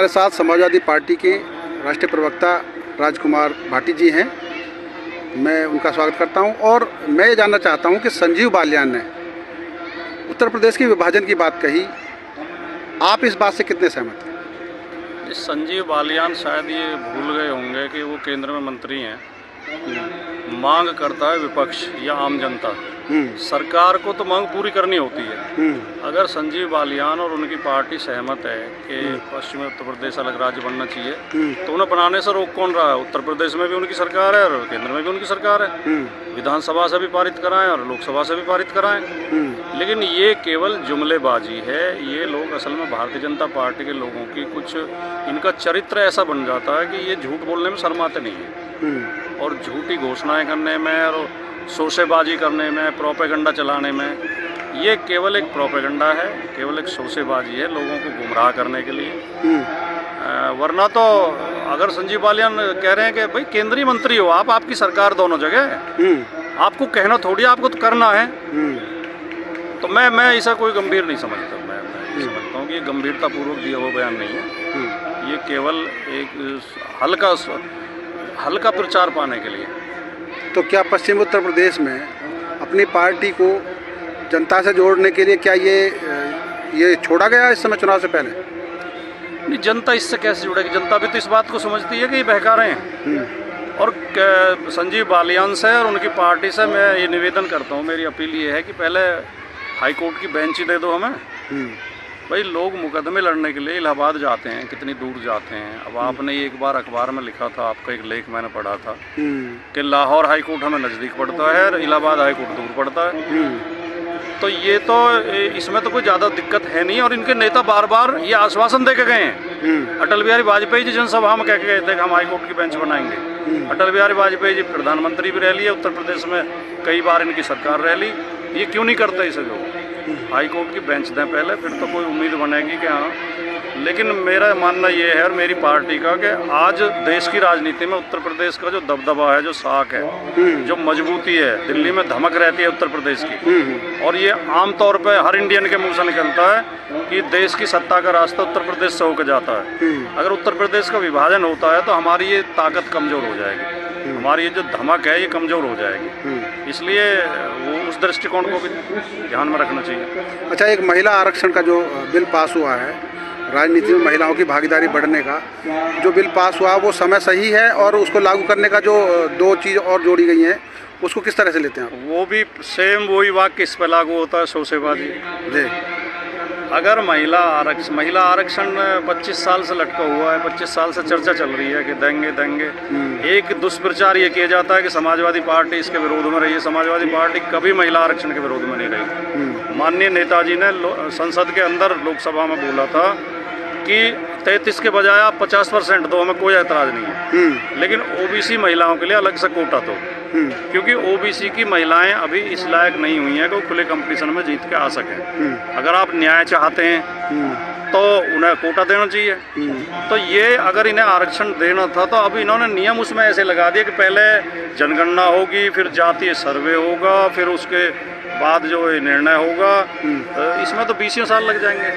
हमारे साथ समाजवादी पार्टी के राष्ट्रीय प्रवक्ता राजकुमार भाटी जी हैं। मैं उनका स्वागत करता हूं और मैं ये जानना चाहता हूं कि संजीव बालियान ने उत्तर प्रदेश के विभाजन की बात कही, आप इस बात से कितने सहमत हैं? संजीव बालियान शायद ये भूल गए होंगे कि वो केंद्र में मंत्री हैं। मांग करता है विपक्ष या आम जनता, सरकार को तो मांग पूरी करनी होती है। अगर संजीव बालियान और उनकी पार्टी सहमत है कि पश्चिमी उत्तर प्रदेश अलग राज्य बनना चाहिए, तो उन्हें बनाने से रोक कौन रहा है? उत्तर प्रदेश में भी उनकी सरकार है और केंद्र में भी उनकी सरकार है। विधानसभा से भी पारित कराएं और लोकसभा से भी पारित कराएं। लेकिन ये केवल जुमलेबाजी है। ये लोग असल में भारतीय जनता पार्टी के लोगों की कुछ इनका चरित्र ऐसा बन जाता है कि ये झूठ बोलने में शर्माते नहीं है और झूठी घोषणाएं करने में और शोषेबाजी करने में, प्रोपेगेंडा चलाने में। ये केवल एक प्रोपेगेंडा है, केवल एक शोषेबाजी है लोगों को गुमराह करने के लिए। वरना तो अगर संजीव बालियान कह रहे हैं कि भाई केंद्रीय मंत्री हो आप, आपकी सरकार दोनों जगह है, आपको कहना थोड़ी, आपको तो करना है। तो मैं ऐसा कोई गंभीर नहीं समझता। मैं समझता हूँ कि ये गंभीरतापूर्वक दिया हुआ बयान नहीं है। ये केवल एक हल्का प्रचार पाने के लिए। तो क्या पश्चिम उत्तर प्रदेश में अपनी पार्टी को जनता से जोड़ने के लिए क्या ये छोड़ा गया इस समय चुनाव से पहले? नहीं, जनता इससे कैसे जुड़ेगी? जनता भी तो इस बात को समझती है कि ये बहका रहे हैं। और संजीव बालियान से और उनकी पार्टी से मैं ये निवेदन करता हूँ, मेरी अपील ये है कि पहले हाई कोर्ट की बेंच ही दे दो हमें। भाई लोग मुकदमे लड़ने के लिए इलाहाबाद जाते हैं, कितनी दूर जाते हैं। अब आपने एक बार अखबार में लिखा था, आपका एक लेख मैंने पढ़ा था कि लाहौर हाई कोर्ट हमें नज़दीक पड़ता है और इलाहाबाद हाई कोर्ट दूर पड़ता है। तो ये तो इसमें तो कोई ज़्यादा दिक्कत है नहीं। और इनके नेता बार बार ये आश्वासन दे के गए हैं। अटल बिहारी वाजपेयी जी जनसभा में कह के गए थे कि हम हाई कोर्ट की बेंच बनाएंगे। अटल बिहारी वाजपेयी जी प्रधानमंत्री भी रह लिए, उत्तर प्रदेश में कई बार इनकी सरकार रह ली। ये क्यों नहीं करते इसे? जो हाई कोर्ट की बेंच दें पहले, फिर तो कोई उम्मीद बनेगी कि हाँ। लेकिन मेरा मानना ये है और मेरी पार्टी का कि आज देश की राजनीति में उत्तर प्रदेश का जो दबदबा है, जो साख है, जो मजबूती है, दिल्ली में धमक रहती है उत्तर प्रदेश की। और ये आमतौर पे हर इंडियन के मुंह से निकलता है कि देश की सत्ता का रास्ता उत्तर प्रदेश से होकर जाता है। अगर उत्तर प्रदेश का विभाजन होता है तो हमारी ये ताकत कमज़ोर हो जाएगी, हमारी ये जो धमक है ये कमज़ोर हो जाएगी। इसलिए वो उस दृष्टिकोण को भी ध्यान में रखना चाहिए। अच्छा, एक महिला आरक्षण का जो बिल पास हुआ है, राजनीति में महिलाओं की भागीदारी बढ़ने का जो बिल पास हुआ, वो समय सही है? और उसको लागू करने का जो दो चीज़ और जोड़ी गई हैं, उसको किस तरह से लेते हैं आप? वो भी सेम वही वाक्य इस पर लागू होता है, शोषेबाजी। जी, अगर महिला आरक्षण 25 साल से लटका हुआ है, 25 साल से चर्चा चल रही है कि देंगे। एक दुष्प्रचार ये किया जाता है कि समाजवादी पार्टी इसके विरोध में रही है। समाजवादी पार्टी कभी महिला आरक्षण के विरोध में नहीं रही। माननीय नेताजी ने संसद के अंदर लोकसभा में बोला था कि 33 के बजाय आप 50% दो, हमें कोई ऐतराज़ नहीं है। लेकिन ओबीसी महिलाओं के लिए अलग से कोटा दो, क्योंकि ओबीसी की महिलाएं अभी इस लायक नहीं हुई हैं कि वो खुले कंपटीशन में जीत के आ सकें। अगर आप न्याय चाहते हैं तो उन्हें कोटा देना चाहिए। तो ये अगर इन्हें आरक्षण देना था तो अब इन्होंने नियम उसमें ऐसे लगा दिए कि पहले जनगणना होगी, फिर जातीय सर्वे होगा, फिर उसके बाद जो निर्णय होगा। इसमें तो 20 साल लग जाएंगे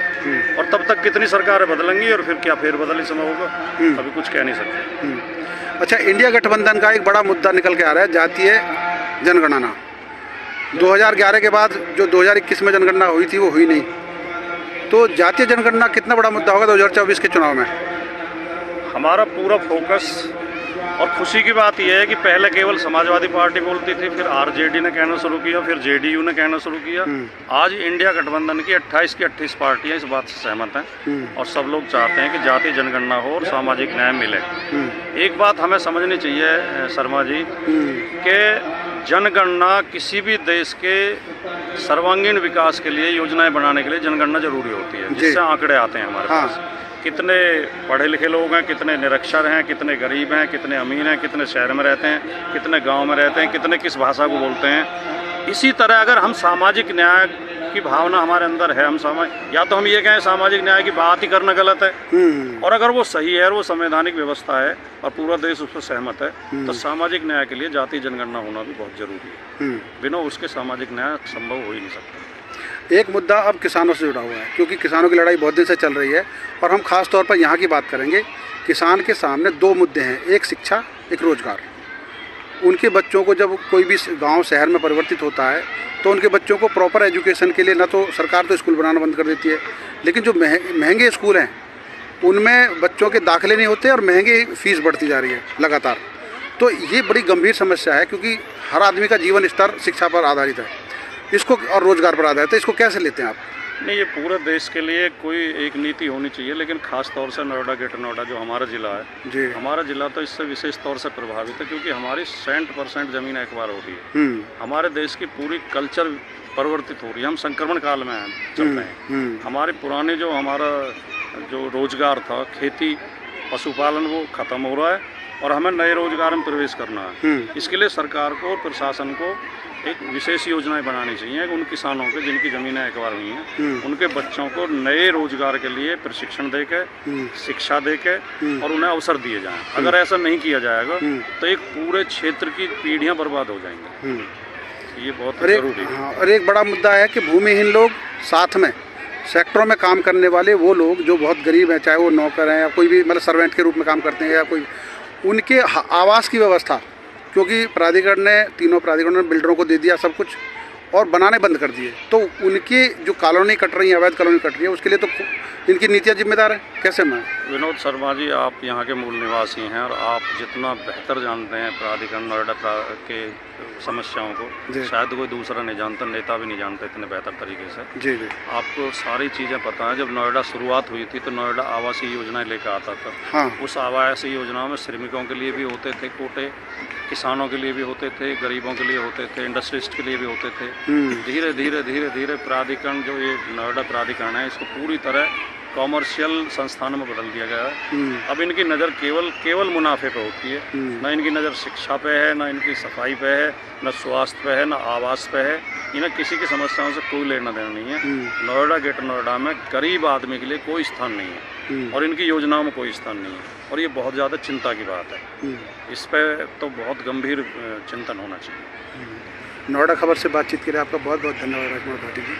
और तब तक कितनी सरकारें बदलेंगी और फिर क्या फेरबदल इस समय होगा, अभी कुछ कह नहीं सकते। अच्छा, इंडिया गठबंधन का एक बड़ा मुद्दा निकल के आ रहा है, जातीय जनगणना। 2011 के बाद जो 2021 में जनगणना हुई थी वो हुई नहीं। तो जातीय जनगणना कितना बड़ा मुद्दा होगा 2024 के चुनाव में? हमारा पूरा फोकस और खुशी की बात यह है कि पहले केवल समाजवादी पार्टी बोलती थी, फिर आरजेडी ने कहना शुरू किया, फिर जेडीयू ने कहना शुरू किया। आज इंडिया गठबंधन की 28 की 28 पार्टियां इस बात से सहमत हैं और सब लोग चाहते हैं कि जातीय जनगणना हो और सामाजिक न्याय मिले। एक बात हमें समझनी चाहिए शर्मा जी कि जनगणना किसी भी देश के सर्वांगीण विकास के लिए, योजनाएं बनाने के लिए जनगणना जरूरी होती है, जिससे आंकड़े आते हैं हमारे पास। कितने पढ़े लिखे लोग हैं, कितने निरक्षर हैं, कितने गरीब हैं, कितने अमीर हैं, कितने शहर में रहते हैं, कितने गांव में रहते हैं, कितने किस भाषा को बोलते हैं। इसी तरह अगर हम सामाजिक न्याय की भावना हमारे अंदर है, या तो हम ये कहें सामाजिक न्याय की बात ही करना गलत है, और अगर वो सही है और वो संवैधानिक व्यवस्था है और पूरा देश उस पर सहमत है, तो सामाजिक न्याय के लिए जातीय जनगणना होना भी बहुत जरूरी है। बिना उसके सामाजिक न्याय संभव हो ही नहीं सकता। एक मुद्दा अब किसानों से जुड़ा हुआ है, क्योंकि किसानों की लड़ाई बहुत दिन से चल रही है और हम खास तौर पर यहाँ की बात करेंगे। किसान के सामने दो मुद्दे हैं, एक शिक्षा, एक रोजगार। उनके बच्चों को जब कोई भी गांव शहर में परिवर्तित होता है तो उनके बच्चों को प्रॉपर एजुकेशन के लिए ना तो सरकार तो स्कूल बनाना बंद कर देती है, लेकिन जो महंगे स्कूल हैं उनमें बच्चों के दाखिले नहीं होते और महंगी फीस बढ़ती जा रही है लगातार। तो ये बड़ी गंभीर समस्या है, क्योंकि हर आदमी का जीवन स्तर शिक्षा पर आधारित है, इसको और रोजगार पर आधारित है। इसको कैसे लेते हैं आप? नहीं, ये पूरे देश के लिए कोई एक नीति होनी चाहिए, लेकिन खास तौर से नोएडा, ग्रेटर नोएडा जो हमारा ज़िला है जी, हमारा ज़िला तो इससे विशेष तौर से प्रभावित है, क्योंकि हमारी 60% ज़मीन एक्वायर हो रही है। हमारे देश की पूरी कल्चर परिवर्तित हो रही है, हम संक्रमण काल में चल रहे हैं। हमारे पुराने हमारा जो रोजगार था, खेती पशुपालन, वो ख़त्म हो रहा है और हमें नए रोजगार में प्रवेश करना है। इसके लिए सरकार को, प्रशासन को एक विशेष योजनाएं बनानी चाहिए कि उन किसानों के जिनकी ज़मीनें एक्वायर हुई हैं, उनके बच्चों को नए रोजगार के लिए प्रशिक्षण देके, शिक्षा देके और उन्हें अवसर दिए जाएं। अगर ऐसा नहीं किया जाएगा तो एक पूरे क्षेत्र की पीढ़ियां बर्बाद हो जाएंगी। ये बहुत जरूरी है। और एक बड़ा मुद्दा है कि भूमिहीन लोग, साथ में सेक्टरों में काम करने वाले वो लोग जो बहुत गरीब हैं, चाहे वो नौकर हैं या कोई भी मतलब सर्वेंट के रूप में काम करते हैं या कोई, उनके आवास की व्यवस्था, क्योंकि प्राधिकरण ने, तीनों प्राधिकरणों ने बिल्डरों को दे दिया सब कुछ और बनाने बंद कर दिए, तो उनकी जो कॉलोनी कट रही है, अवैध कॉलोनी कट रही है, उसके लिए तो इनकी नीतियाँ जिम्मेदार है। कैसे मैं? विनोद शर्मा जी, आप यहाँ के मूल निवासी हैं और आप जितना बेहतर जानते हैं प्राधिकरण नोएडा के समस्याओं को, शायद कोई दूसरा नहीं जानता, नेता भी नहीं जानते इतने बेहतर तरीके से। जी जी, आपको सारी चीज़ें पता है। जब नोएडा शुरुआत हुई थी तो नोएडा आवासीय योजनाएं लेकर आता था। हाँ। उस आवासीय योजनाओं में श्रमिकों के लिए भी होते थे कोटे, किसानों के लिए भी होते थे, गरीबों के लिए होते थे, इंडस्ट्रिस्ट के लिए भी होते थे। धीरे धीरे धीरे धीरे प्राधिकरण, जो ये नोएडा प्राधिकरण है, इसको पूरी तरह कॉमर्शियल संस्थानों में बदल दिया गया है। अब इनकी नज़र केवल मुनाफे पे होती है, ना इनकी नज़र शिक्षा पे है, ना इनकी सफाई पे है, ना स्वास्थ्य पे है, ना आवास पे है। इन्हें किसी की समस्याओं से कोई लेना देना नहीं है। नोएडा, ग्रेटर नोएडा में गरीब आदमी के लिए कोई स्थान नहीं है और इनकी योजनाओं में कोई स्थान नहीं है, और ये बहुत ज़्यादा चिंता की बात है। इस पर तो बहुत गंभीर चिंतन होना चाहिए। नोएडा खबर से बातचीत के लिए आपका बहुत बहुत धन्यवाद राजकुमार भाटी जी।